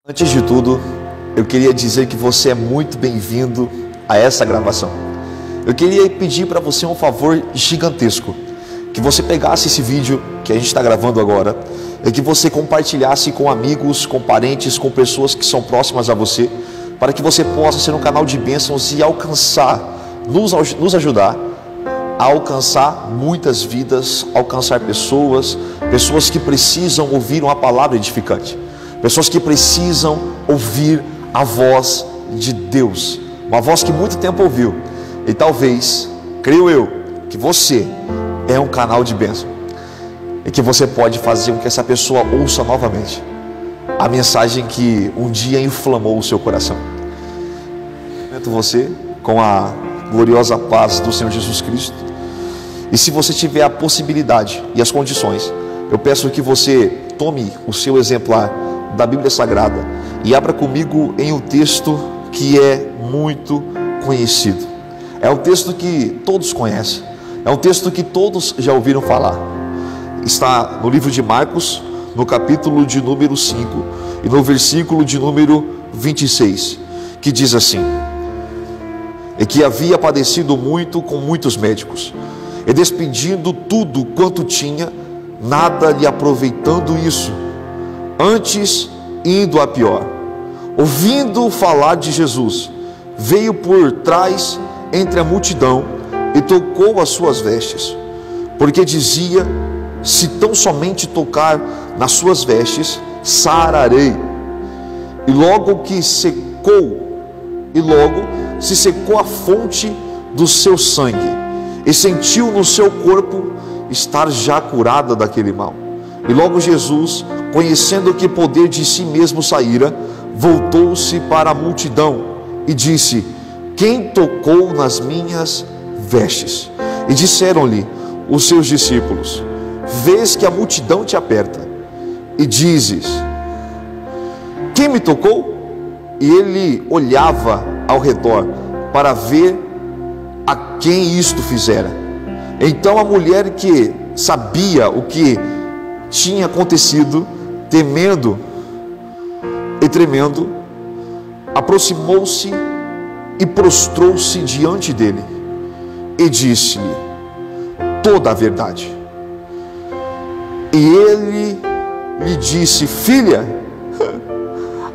Antes de tudo, eu queria dizer que você é muito bem-vindo a essa gravação. Eu queria pedir para você um favor gigantesco, que você pegasse esse vídeo que a gente está gravando agora e que você compartilhasse com amigos, com parentes, com pessoas que são próximas a você, para que você possa ser um canal de bênçãos e alcançar, nos ajudar a alcançar muitas vidas, alcançar pessoas que precisam ouvir uma palavra edificante. Pessoas que precisam ouvir a voz de Deus, uma voz que muito tempo ouviu. E talvez, creio eu, que você é um canal de bênção e que você pode fazer com que essa pessoa ouça novamente a mensagem que um dia inflamou o seu coração. Você com a gloriosa paz do Senhor Jesus Cristo. E se você tiver a possibilidade e as condições, eu peço que você tome o seu exemplar da Bíblia Sagrada e abra comigo em um texto que é muito conhecido. É um texto que todos conhecem, é um texto que todos já ouviram falar. Está no livro de Marcos, no capítulo de número 5 e no versículo de número 26, que diz assim: e que havia padecido muito com muitos médicos, e despedindo tudo quanto tinha, nada lhe aproveitando isso, antes indo a pior. Ouvindo falar de Jesus, veio por trás entre a multidão e tocou as suas vestes, porque dizia: se tão somente tocar nas suas vestes, sararei. E logo se secou a fonte do seu sangue, e sentiu no seu corpo estar já curada daquele mal. E logo Jesus, conhecendo que poder de si mesmo saíra, voltou-se para a multidão e disse: quem tocou nas minhas vestes? E disseram-lhe os seus discípulos: vês que a multidão te aperta, e dizes: quem me tocou? E ele olhava ao redor para ver a quem isto fizera. Então a mulher, que sabia o que tinha acontecido, temendo e tremendo, aproximou-se e prostrou-se diante dele e disse-lhe toda a verdade. E ele lhe disse: filha,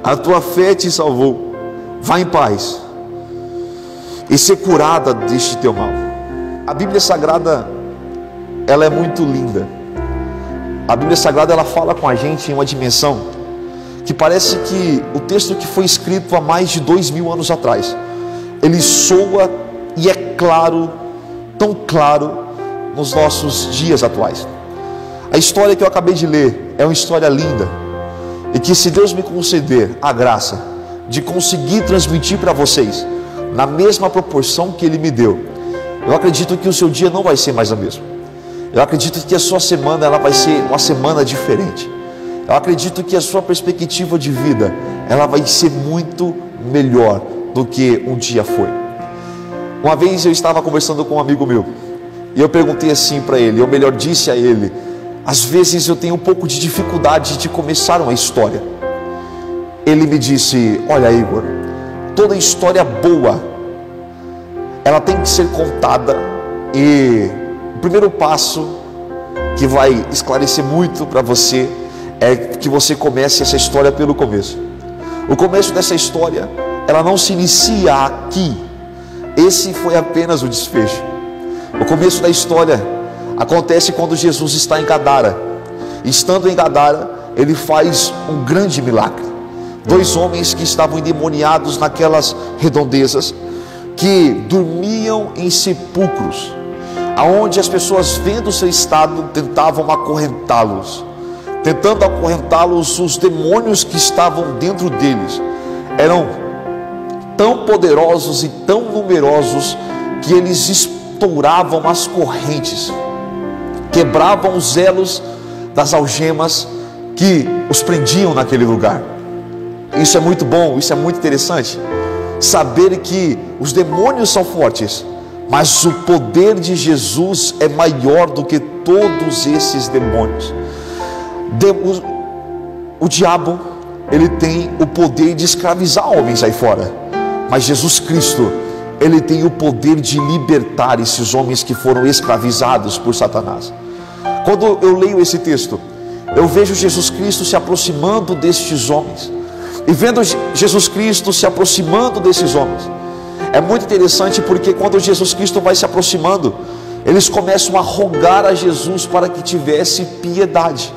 a tua fé te salvou, vá em paz e ser curada deste teu mal. A Bíblia Sagrada, ela é muito linda. A Bíblia Sagrada, ela fala com a gente em uma dimensão que parece que o texto que foi escrito há mais de 2000 anos atrás, ele soa e é claro, tão claro nos nossos dias atuais. A história que eu acabei de ler é uma história linda, e que, se Deus me conceder a graça de conseguir transmitir para vocês na mesma proporção que Ele me deu, eu acredito que o seu dia não vai ser mais o mesmo. Eu acredito que a sua semana, ela vai ser uma semana diferente. Eu acredito que a sua perspectiva de vida, ela vai ser muito melhor do que um dia foi. Uma vez eu estava conversando com um amigo meu, e eu perguntei assim para ele, ou melhor, disse a ele: às vezes eu tenho um pouco de dificuldade de começar uma história. Ele me disse: olha, Igor, toda história boa, ela tem que ser contada, e o primeiro passo que vai esclarecer muito para você é que você comece essa história pelo começo. O começo dessa história, ela não se inicia aqui. Esse foi apenas o desfecho. O começo da história acontece quando Jesus está em Gadara. Estando em Gadara, ele faz um grande milagre. 2 homens que estavam endemoniados naquelas redondezas, que dormiam em sepulcros, aonde as pessoas, vendo o seu estado, tentavam acorrentá-los. Tentando acorrentá-los, os demônios que estavam dentro deles eram tão poderosos e tão numerosos que eles estouravam as correntes, quebravam os elos das algemas que os prendiam naquele lugar. Isso é muito bom, isso é muito interessante, saber que os demônios são fortes, mas o poder de Jesus é maior do que todos esses demônios. O diabo, ele tem o poder de escravizar homens aí fora, mas Jesus Cristo, ele tem o poder de libertar esses homens que foram escravizados por Satanás. Quando eu leio esse texto, eu vejo Jesus Cristo se aproximando destes homens, e vendo Jesus Cristo se aproximando desses homens, é muito interessante, porque quando Jesus Cristo vai se aproximando, eles começam a rogar a Jesus para que tivesse piedade.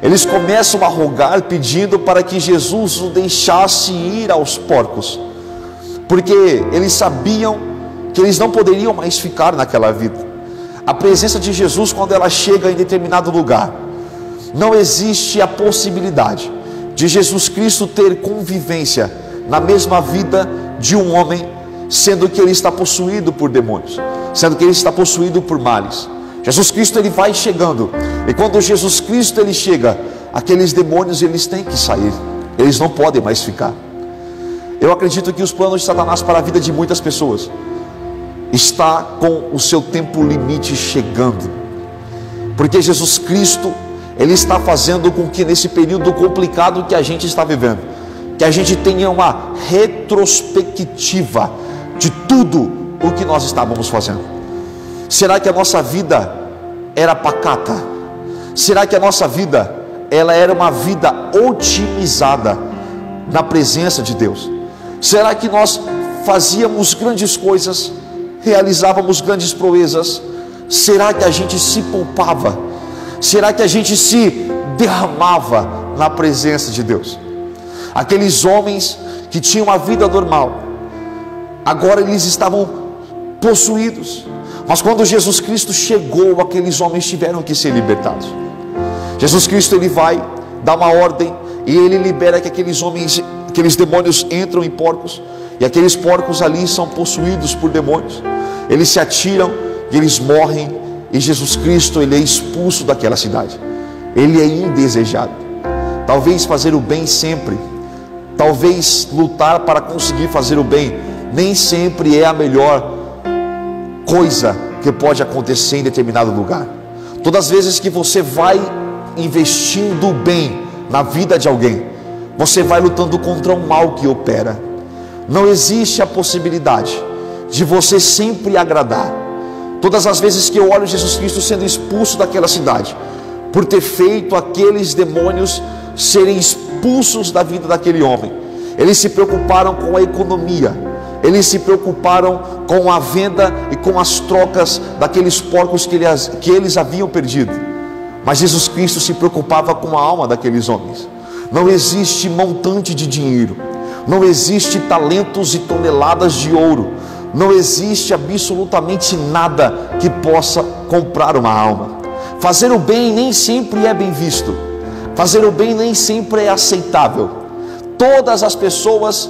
Eles começam a rogar, pedindo para que Jesus o deixasse ir aos porcos, porque eles sabiam que eles não poderiam mais ficar naquela vida. A presença de Jesus, quando ela chega em determinado lugar, não existe a possibilidade de Jesus Cristo ter convivência na mesma vida de um homem, sendo que ele está possuído por demônios, sendo que ele está possuído por males. Jesus Cristo, ele vai chegando, e quando Jesus Cristo ele chega, aqueles demônios eles têm que sair, eles não podem mais ficar. Eu acredito que os planos de Satanás para a vida de muitas pessoas está com o seu tempo limite chegando, porque Jesus Cristo, ele está fazendo com que nesse período complicado que a gente está vivendo, que a gente tenha uma retrospectiva de tudo o que nós estávamos fazendo. Será que a nossa vida era pacata? Será que a nossa vida, ela era uma vida otimizada na presença de Deus? Será que nós fazíamos grandes coisas, realizávamos grandes proezas? Será que a gente se poupava? Será que a gente se derramava na presença de Deus? Aqueles homens que tinham uma vida normal, agora eles estavam possuídos, mas quando Jesus Cristo chegou, aqueles homens tiveram que ser libertados. Jesus Cristo, ele vai dar uma ordem, e ele libera que aqueles homens, aqueles demônios entram em porcos, e aqueles porcos ali são possuídos por demônios. Eles se atiram e eles morrem, e Jesus Cristo, ele é expulso daquela cidade. Ele é indesejado. Talvez fazer o bem sempre, talvez lutar para conseguir fazer o bem, nem sempre é a melhor coisa que pode acontecer em determinado lugar. Todas as vezes que você vai investindo bem na vida de alguém, você vai lutando contra um mal que opera. Não existe a possibilidade de você sempre agradar. Todas as vezes que eu olho Jesus Cristo sendo expulso daquela cidade, por ter feito aqueles demônios serem expulsos da vida daquele homem, eles se preocuparam com a economia, eles se preocuparam com a venda e com as trocas daqueles porcos que eles haviam perdido. Mas Jesus Cristo se preocupava com a alma daqueles homens. Não existe montante de dinheiro, não existe talentos e toneladas de ouro, não existe absolutamente nada que possa comprar uma alma. Fazer o bem nem sempre é bem visto, fazer o bem nem sempre é aceitável. Todas as pessoas,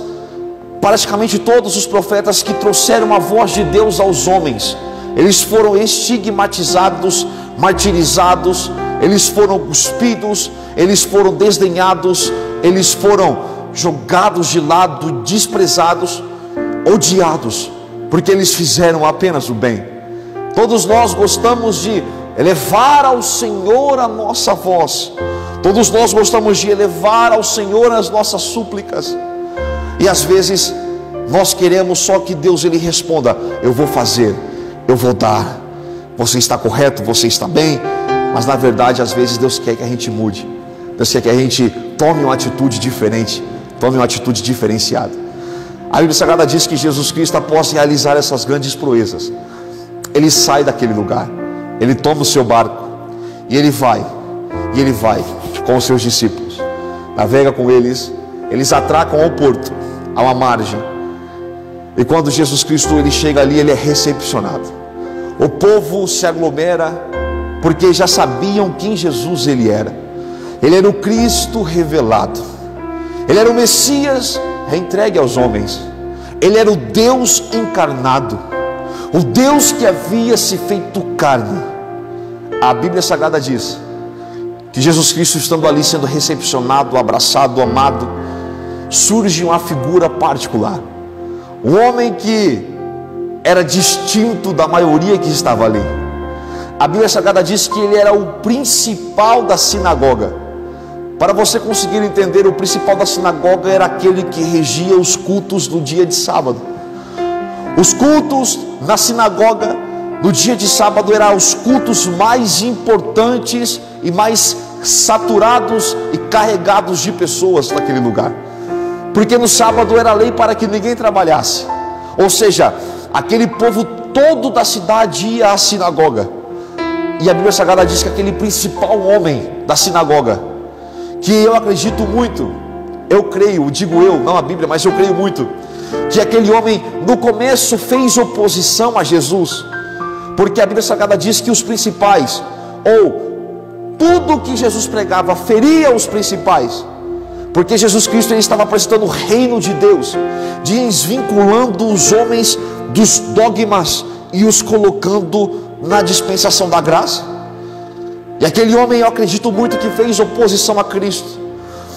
praticamente todos os profetas que trouxeram a voz de Deus aos homens, eles foram estigmatizados, martirizados, eles foram cuspidos, eles foram desdenhados, eles foram jogados de lado, desprezados, odiados, porque eles fizeram apenas o bem. Todos nós gostamos de elevar ao Senhor a nossa voz, todos nós gostamos de elevar ao Senhor as nossas súplicas, e às vezes nós queremos só que Deus ele responda: eu vou fazer, eu vou dar, você está correto, você está bem. Mas na verdade, às vezes Deus quer que a gente mude, Deus quer que a gente tome uma atitude diferente, tome uma atitude diferenciada. A Bíblia Sagrada diz que Jesus Cristo, após realizar essas grandes proezas, ele sai daquele lugar, ele toma o seu barco e ele vai com os seus discípulos, navega com eles, eles atracam ao porto, a uma margem, e quando Jesus Cristo ele chega ali, ele é recepcionado. O povo se aglomera, porque já sabiam quem Jesus ele era. Ele era o Cristo revelado, ele era o Messias entregue aos homens, ele era o Deus encarnado, o Deus que havia se feito carne. A Bíblia Sagrada diz que Jesus Cristo, estando ali sendo recepcionado, abraçado, amado, surge uma figura particular, um homem que era distinto da maioria que estava ali. A Bíblia Sagrada diz que ele era o principal da sinagoga. Para você conseguir entender, o principal da sinagoga era aquele que regia os cultos no dia de sábado. Os cultos na sinagoga no dia de sábado eram os cultos mais importantes e mais saturados e carregados de pessoas naquele lugar, porque no sábado era lei para que ninguém trabalhasse. Ou seja, aquele povo todo da cidade ia à sinagoga. E a Bíblia Sagrada diz que aquele principal homem da sinagoga, que eu acredito muito, eu creio, digo eu, não a Bíblia, mas eu creio muito, que aquele homem no começo fez oposição a Jesus, porque a Bíblia Sagrada diz que os principais, ou tudo que Jesus pregava, feria os principais, porque Jesus Cristo ele estava apresentando o reino de Deus, desvinculando os homens dos dogmas e os colocando na dispensação da graça. E aquele homem, eu acredito muito, que fez oposição a Cristo.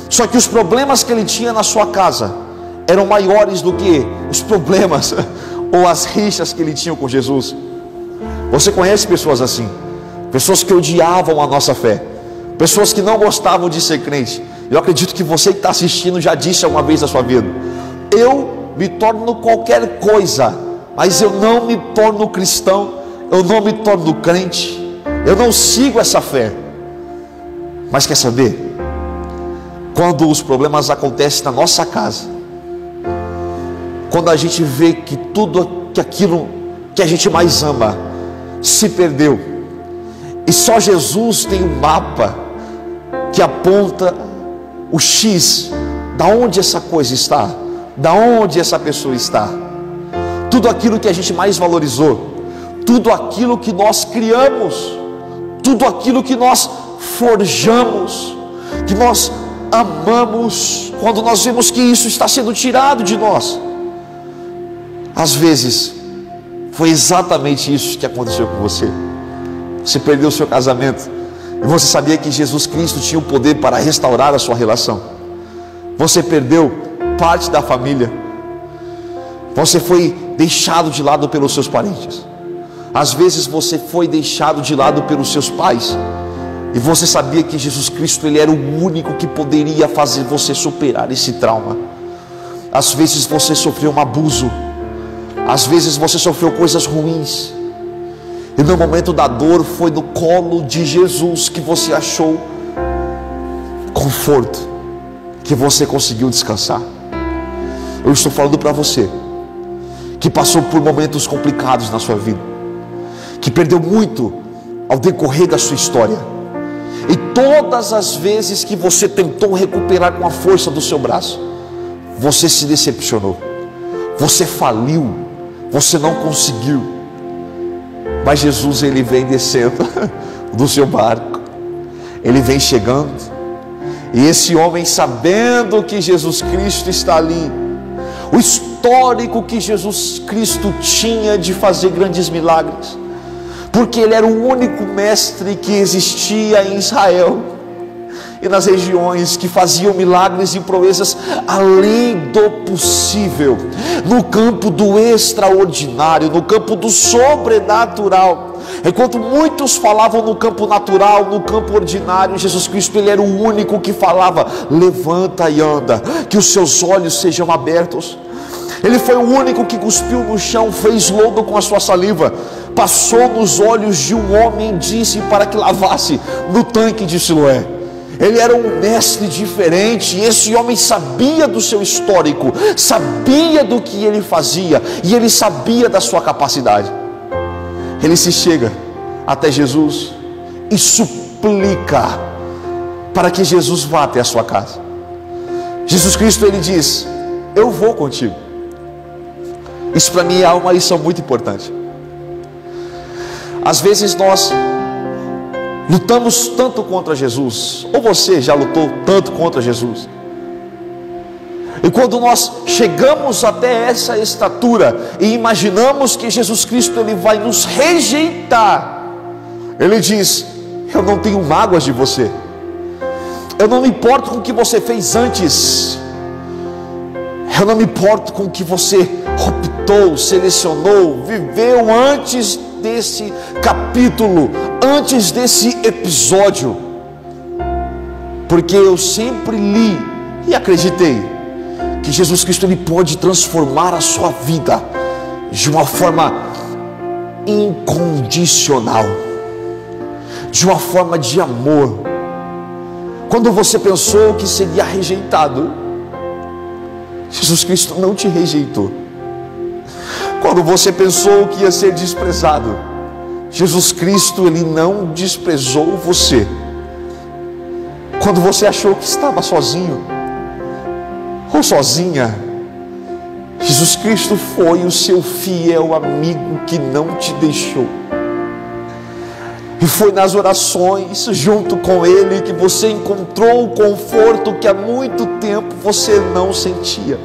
Só que os problemas que ele tinha na sua casa eram maiores do que os problemas ou as rixas que ele tinha com Jesus. Você conhece pessoas assim? Pessoas que odiavam a nossa fé, pessoas que não gostavam de ser crente. Eu acredito que você que está assistindo já disse alguma vez na sua vida: eu me torno qualquer coisa, mas eu não me torno cristão, eu não me torno crente, eu não sigo essa fé. Mas quer saber? Quando os problemas acontecem na nossa casa, quando a gente vê que tudo aquilo que a gente mais ama se perdeu, e só Jesus tem um mapa que aponta o X, da onde essa coisa está, da onde essa pessoa está, tudo aquilo que a gente mais valorizou, tudo aquilo que nós criamos, tudo aquilo que nós forjamos, que nós amamos, quando nós vemos que isso está sendo tirado de nós, às vezes foi exatamente isso que aconteceu com você. Você perdeu o seu casamento, e você sabia que Jesus Cristo tinha o poder para restaurar a sua relação. Você perdeu parte da família, você foi deixado de lado pelos seus parentes. Às vezes você foi deixado de lado pelos seus pais, e você sabia que Jesus Cristo ele era o único que poderia fazer você superar esse trauma. Às vezes você sofreu um abuso, às vezes você sofreu coisas ruins, e no momento da dor foi no colo de Jesus que você achou conforto, que você conseguiu descansar. Eu estou falando para você que passou por momentos complicados na sua vida, que perdeu muito ao decorrer da sua história, e todas as vezes que você tentou recuperar com a força do seu braço, você se decepcionou, você faliu, você não conseguiu. Mas Jesus ele vem descendo do seu barco, ele vem chegando, e esse homem, sabendo que Jesus Cristo está ali, o histórico que Jesus Cristo tinha de fazer grandes milagres, porque ele era o único mestre que existia em Israel e nas regiões que faziam milagres e proezas além do possível, no campo do extraordinário, no campo do sobrenatural. Enquanto muitos falavam no campo natural, no campo ordinário, Jesus Cristo ele era o único que falava: levanta e anda, que os seus olhos sejam abertos. Ele foi o único que cuspiu no chão, fez lodo com a sua saliva, passou nos olhos de um homem e disse para que lavasse no tanque de Siloé. Ele era um mestre diferente, e esse homem sabia do seu histórico, sabia do que ele fazia, e ele sabia da sua capacidade. Ele se chega até Jesus e suplica para que Jesus vá até a sua casa. Jesus Cristo ele diz: eu vou contigo. Isso para mim é uma lição muito importante. Às vezes nós lutamos tanto contra Jesus, ou você já lutou tanto contra Jesus, e quando nós chegamos até essa estatura e imaginamos que Jesus Cristo ele vai nos rejeitar, ele diz: eu não tenho mágoas de você, eu não me importo com o que você fez antes, eu não me importo com o que você optou, selecionou, viveu antes desse capítulo, antes desse episódio. porque eu sempre li e acreditei que Jesus Cristo ele pode transformar a sua vida de uma forma incondicional, de uma forma de amor. Quando você pensou que seria rejeitado, Jesus Cristo não te rejeitou. Quando você pensou que ia ser desprezado, Jesus Cristo ele não desprezou você. Quando você achou que estava sozinho ou sozinha, Jesus Cristo foi o seu fiel amigo que não te deixou. E foi nas orações junto com Ele que você encontrou o conforto que há muito tempo você não sentia.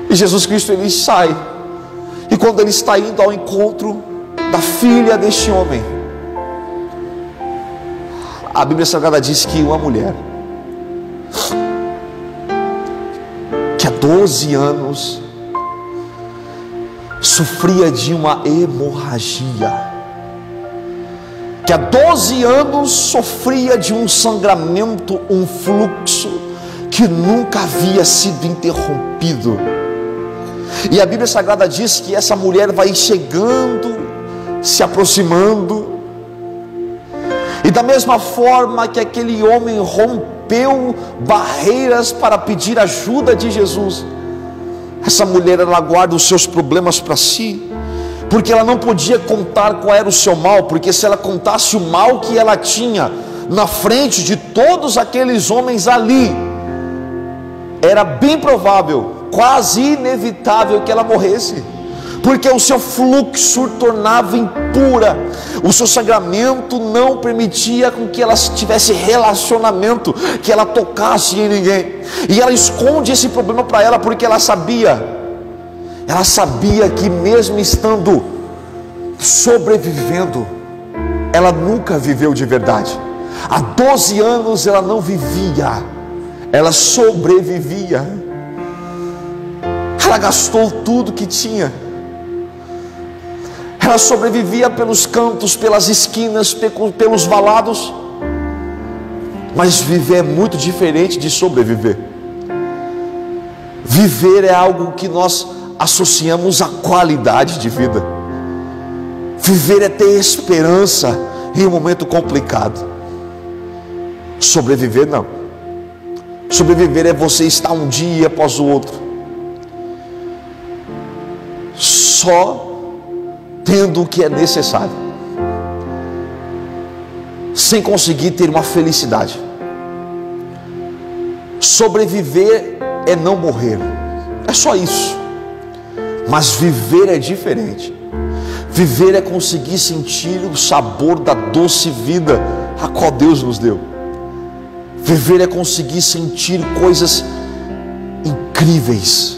E Jesus Cristo ele sai, e quando ele está indo ao encontro da filha deste homem, a Bíblia Sagrada diz que uma mulher que há 12 anos sofria de uma hemorragia, que há 12 anos sofria de um sangramento, um fluxo que nunca havia sido interrompido. E a Bíblia Sagrada diz que essa mulher vai chegando, se aproximando, e da mesma forma que aquele homem rompeu barreiras para pedir ajuda de Jesus, essa mulher ela guarda os seus problemas para si, porque ela não podia contar qual era o seu mal, porque se ela contasse o mal que ela tinha na frente de todos aqueles homens ali, era bem provável, quase inevitável que ela morresse, porque o seu fluxo tornava impura, o seu sangramento não permitia com que ela tivesse relacionamento, que ela tocasse em ninguém, e ela esconde esse problema para ela, porque ela sabia que mesmo estando sobrevivendo, ela nunca viveu de verdade. Há 12 anos ela não vivia, ela sobrevivia. Ela gastou tudo que tinha, ela sobrevivia pelos cantos, pelas esquinas, pelos valados. Mas viver é muito diferente de sobreviver. Viver é algo que nós associamos à qualidade de vida. Viver é ter esperança em um momento complicado. Sobreviver não. Sobreviver é você estar um dia após o outro só tendo o que é necessário, sem conseguir ter uma felicidade. Sobreviver é não morrer, é só isso. Mas viver é diferente. Viver é conseguir sentir o sabor da doce vida a qual Deus nos deu. Viver é conseguir sentir coisas incríveis.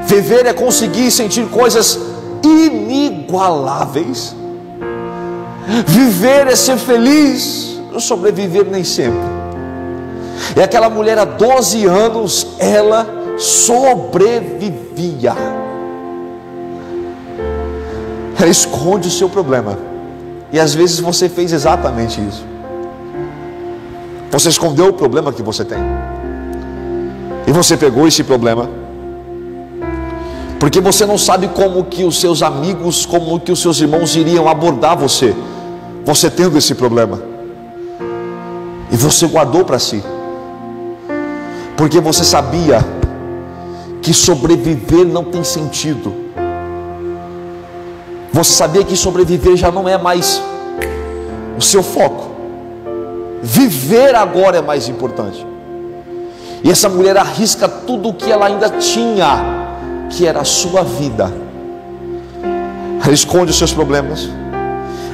Viver é conseguir sentir coisas inigualáveis. Viver é ser feliz. Sobreviver nem sempre. E aquela mulher há 12 anos, ela sobrevivia. Ela esconde o seu problema. E às vezes você fez exatamente isso. Você escondeu o problema que você tem. E você pegou esse problema, porque você não sabe como que os seus amigos, como que os seus irmãos iriam abordar você tendo esse problema. E você guardou para si, porque você sabia que sobreviver não tem sentido. Você sabia que sobreviver já não é mais o seu foco. Viver agora é mais importante. E essa mulher arrisca tudo o que ela ainda tinha, que era a sua vida. Ela esconde os seus problemas.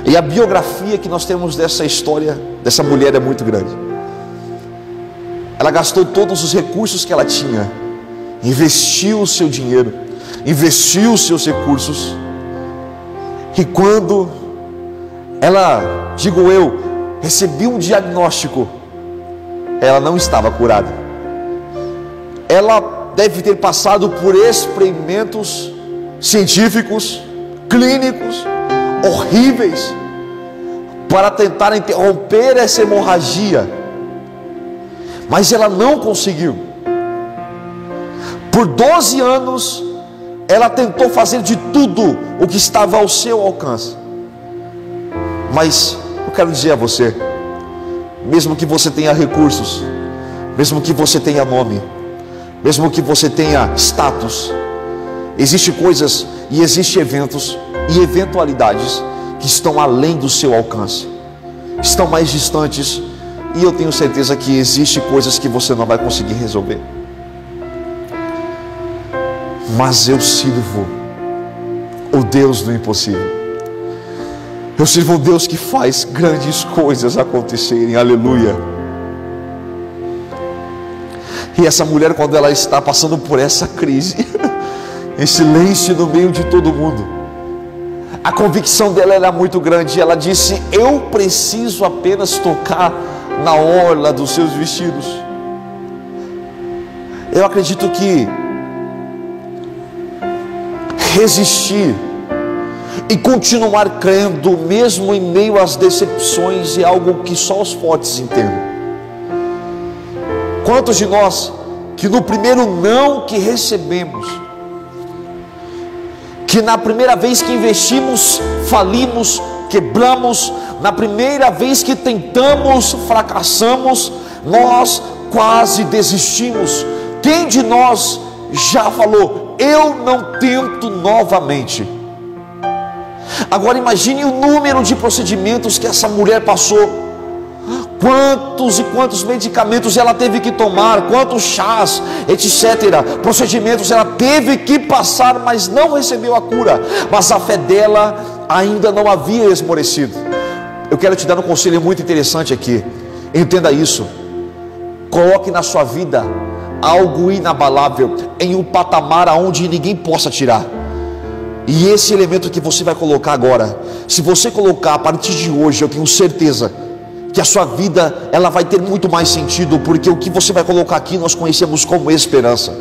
E a biografia que nós temos dessa história, dessa mulher, é muito grande. Ela gastou todos os recursos que ela tinha, investiu o seu dinheiro, investiu os seus recursos. E quando ela, digo eu, recebeu um diagnóstico, ela não estava curada. Ela deve ter passado por experimentos científicos, clínicos, horríveis, para tentar interromper essa hemorragia, mas ela não conseguiu. Por 12 anos, ela tentou fazer de tudo o que estava ao seu alcance. Mas eu quero dizer a você, mesmo que você tenha recursos, mesmo que você tenha nome, mesmo que você tenha status, existem coisas e existem eventos e eventualidades que estão além do seu alcance, estão mais distantes, e eu tenho certeza que existem coisas que você não vai conseguir resolver. Mas eu sirvo o Deus do impossível. Eu sirvo um Deus que faz grandes coisas acontecerem, aleluia. E essa mulher, quando ela está passando por essa crise, em silêncio no meio de todo mundo, a convicção dela era muito grande. Ela disse: eu preciso apenas tocar na orla dos seus vestidos. Eu acredito que resistir e continuar crendo, mesmo em meio às decepções, é algo que só os fortes entendem. Quantos de nós, que no primeiro não que recebemos, que na primeira vez que investimos, falimos, quebramos, na primeira vez que tentamos, fracassamos, nós quase desistimos? Quem de nós já falou: eu não tento novamente? Agora imagine o número de procedimentos que essa mulher passou. Quantos e quantos medicamentos ela teve que tomar, quantos chás, etc., procedimentos ela teve que passar, mas não recebeu a cura. Mas a fé dela ainda não havia esmorecido. Eu quero te dar um conselho muito interessante aqui. Entenda isso. Coloque na sua vida algo inabalável, em um patamar aonde ninguém possa tirar. E esse elemento que você vai colocar agora, se você colocar a partir de hoje, eu tenho certeza que a sua vida ela vai ter muito mais sentido, porque o que você vai colocar aqui nós conhecemos como esperança.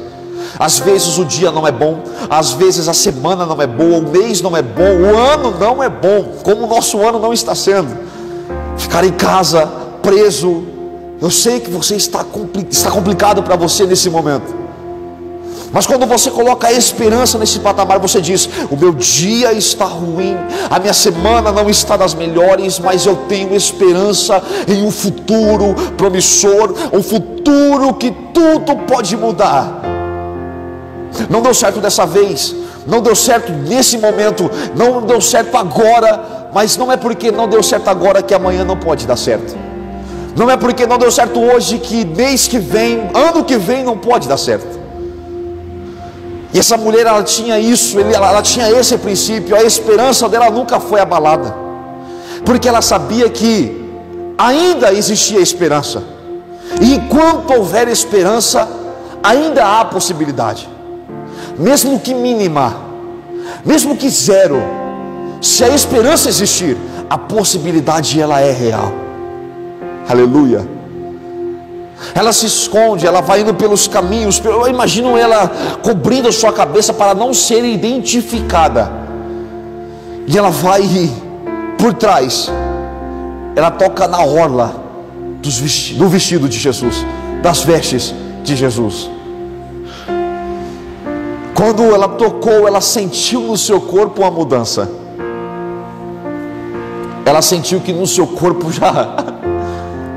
Às vezes o dia não é bom, às vezes a semana não é boa, o mês não é bom, o ano não é bom, como o nosso ano não está sendo. Ficar em casa, preso, eu sei que você está complicado para você nesse momento. Mas quando você coloca a esperança nesse patamar, você diz: o meu dia está ruim, a minha semana não está das melhores, mas eu tenho esperança em um futuro promissor, um futuro que tudo pode mudar. Não deu certo dessa vez, não deu certo nesse momento, não deu certo agora, mas não é porque não deu certo agora que amanhã não pode dar certo. Não é porque não deu certo hoje que mês que vem, ano que vem não pode dar certo. E essa mulher, ela tinha isso, ela tinha esse princípio. A esperança dela nunca foi abalada, porque ela sabia que ainda existia esperança. E enquanto houver esperança, ainda há possibilidade, mesmo que mínima, mesmo que zero. Se a esperança existir, a possibilidade ela é real. Aleluia. Ela se esconde, ela vai indo pelos caminhos. Eu imagino ela cobrindo a sua cabeça para não ser identificada. E ela vai por trás. Ela toca na orla do vestido de Jesus, das vestes de Jesus. Quando ela tocou, ela sentiu no seu corpo uma mudança. Ela sentiu que no seu corpo já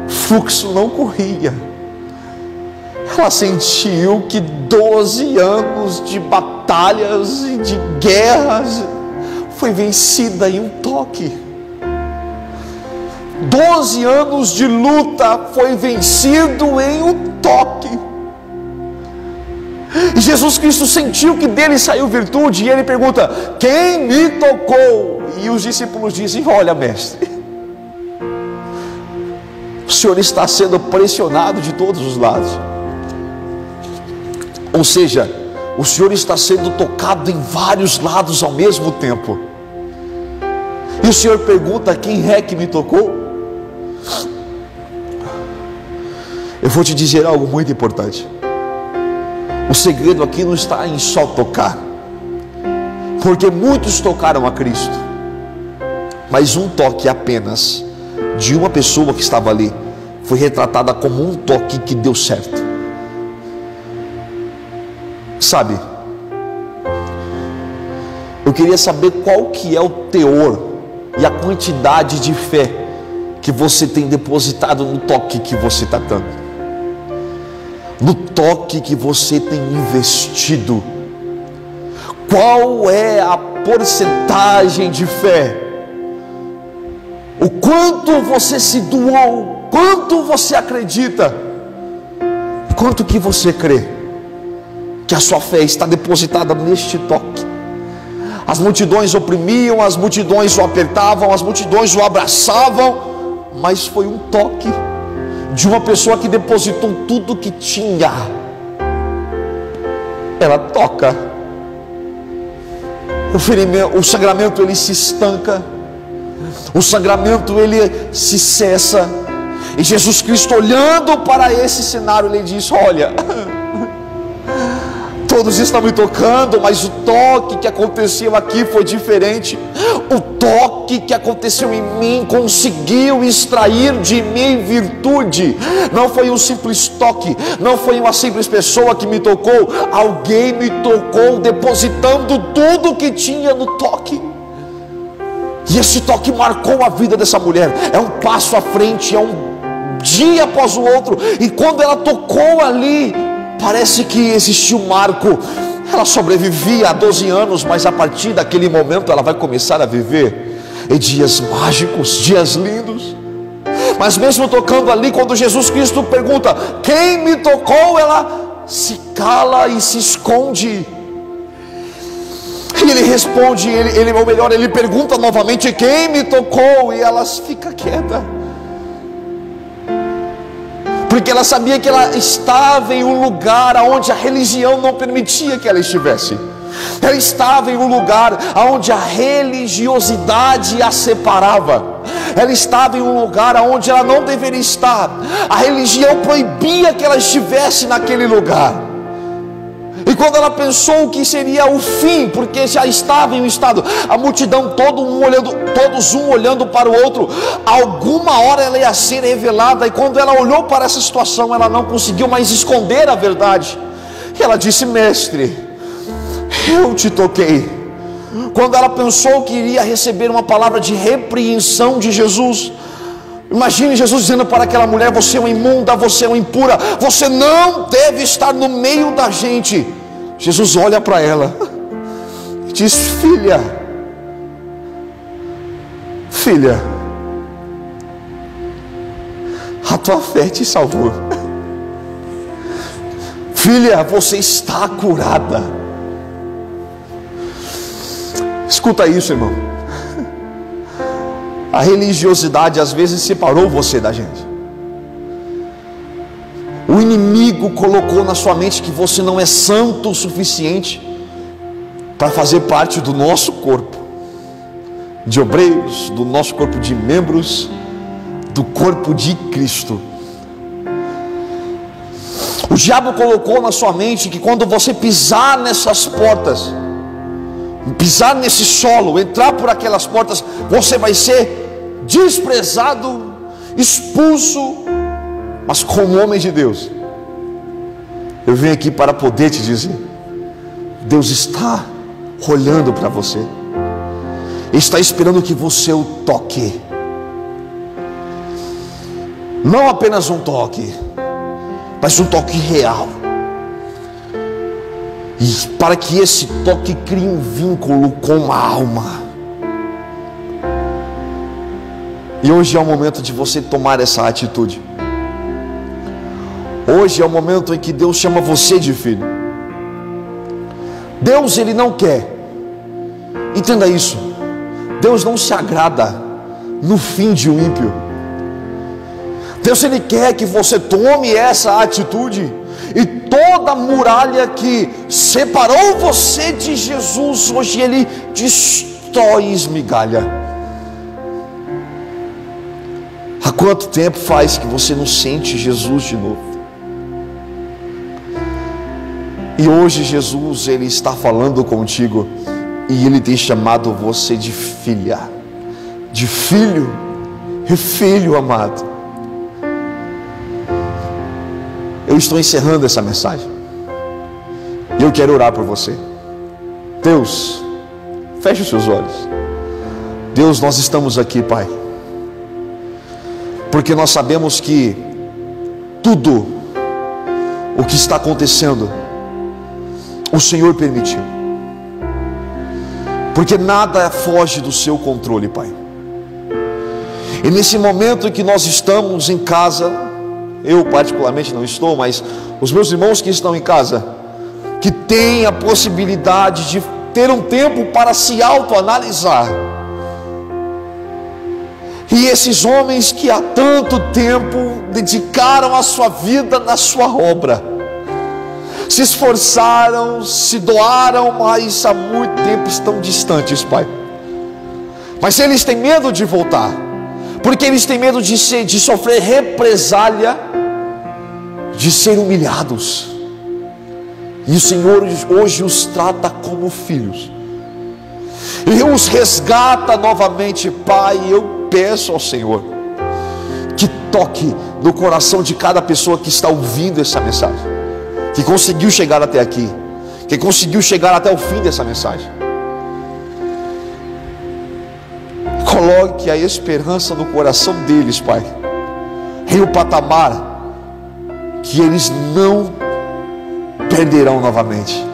fluxo não corria. Ela sentiu que 12 anos de batalhas e de guerras foi vencida em um toque. 12 anos de luta foi vencido em um toque. E Jesus Cristo sentiu que dele saiu virtude, e ele pergunta: quem me tocou? E os discípulos dizem: olha, mestre, o Senhor está sendo pressionado de todos os lados. Ou seja, o Senhor está sendo tocado em vários lados ao mesmo tempo. E o Senhor pergunta: quem é que me tocou? Eu vou te dizer algo muito importante. O segredo aqui não está em só tocar, porque muitos tocaram a Cristo, mas um toque apenas de uma pessoa que estava ali foi retratada como um toque que deu certo. Sabe, eu queria saber qual que é o teor e a quantidade de fé que você tem depositado no toque que você está dando, no toque que você tem investido. Qual é a porcentagem de fé? O quanto você se doou, quanto você acredita, quanto que você crê que a sua fé está depositada neste toque. As multidões oprimiam, as multidões o apertavam, as multidões o abraçavam, mas foi um toque de uma pessoa que depositou tudo que tinha. Ela toca. O sangramento ele se estanca, o sangramento ele se cessa, e Jesus Cristo, olhando para esse cenário, ele diz: olha, todos estão me tocando, mas o toque que aconteceu aqui foi diferente. O toque que aconteceu em mim conseguiu extrair de mim virtude. Não foi um simples toque, não foi uma simples pessoa que me tocou. Alguém me tocou depositando tudo que tinha no toque. E esse toque marcou a vida dessa mulher. É um passo à frente, é um dia após o outro. E quando ela tocou ali, parece que existiu um marco. Ela sobrevivia há 12 anos, mas a partir daquele momento ela vai começar a viver em dias mágicos, dias lindos. Mas mesmo tocando ali, quando Jesus Cristo pergunta: quem me tocou? Ela se cala e se esconde. E ele responde, ou melhor, ele pergunta novamente: quem me tocou? E ela fica quieta, porque ela sabia que ela estava em um lugar onde a religião não permitia que ela estivesse. Ela estava em um lugar onde a religiosidade a separava. Ela estava em um lugar onde ela não deveria estar. A religião proibia que ela estivesse naquele lugar. E quando ela pensou que seria o fim, porque já estava em um estado, a multidão todos um olhando para o outro, alguma hora ela ia ser revelada. E quando ela olhou para essa situação, ela não conseguiu mais esconder a verdade. E ela disse: mestre, eu te toquei. Quando ela pensou que iria receber uma palavra de repreensão de Jesus, imagine Jesus dizendo para aquela mulher: você é uma imunda, você é uma impura, você não deve estar no meio da gente. Jesus olha para ela e diz: filha, a tua fé te salvou. Filha, você está curada. Escuta isso, irmão. A religiosidade às vezes separou você da gente. O inimigo colocou na sua mente que você não é santo o suficiente para fazer parte do nosso corpo de obreiros, do nosso corpo de membros, do corpo de Cristo. O diabo colocou na sua mente que quando você pisar nessas portas, pisar nesse solo, entrar por aquelas portas, você vai ser desprezado, expulso. Mas como homem de Deus, eu venho aqui para poder te dizer: Deus está olhando para você, está esperando que você o toque. Não apenas um toque, mas um toque real. E para que esse toque crie um vínculo com a alma. E hoje é o momento de você tomar essa atitude. Hoje é o momento em que Deus chama você de filho. Deus, Ele não quer, entenda isso, Deus não se agrada no fim de um ímpio. Deus, Ele quer que você tome essa atitude, e toda a muralha que separou você de Jesus, hoje Ele destrói e esmigalha. Há quanto tempo faz que você não sente Jesus de novo? E hoje Jesus, Ele está falando contigo, e Ele tem chamado você de filha, de filho, e filho amado. eu estou encerrando essa mensagem. E eu quero orar por você. Deus, feche os seus olhos. Deus, nós estamos aqui, Pai, porque nós sabemos que tudo o que está acontecendo, o Senhor permitiu. Porque nada foge do seu controle, Pai. E nesse momento em que nós estamos em casa, eu particularmente não estou, mas os meus irmãos que estão em casa, que têm a possibilidade de ter um tempo para se autoanalisar. E esses homens que há tanto tempo dedicaram a sua vida na sua obra, se esforçaram, se doaram, mas há muito tempo estão distantes, Pai. Mas eles têm medo de voltar, porque eles têm medo de sofrer represália, de ser humilhados. E o Senhor hoje os trata como filhos, e os resgata novamente, Pai. Eu peço ao Senhor que toque no coração de cada pessoa que está ouvindo essa mensagem, que conseguiu chegar até aqui, que conseguiu chegar até o fim dessa mensagem. Coloque a esperança no coração deles, Pai, em um patamar que eles não perderão novamente.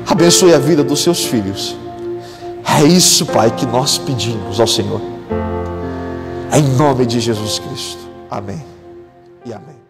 Abençoe a vida dos seus filhos. É isso, Pai, que nós pedimos ao Senhor, em nome de Jesus Cristo. Amém e amém.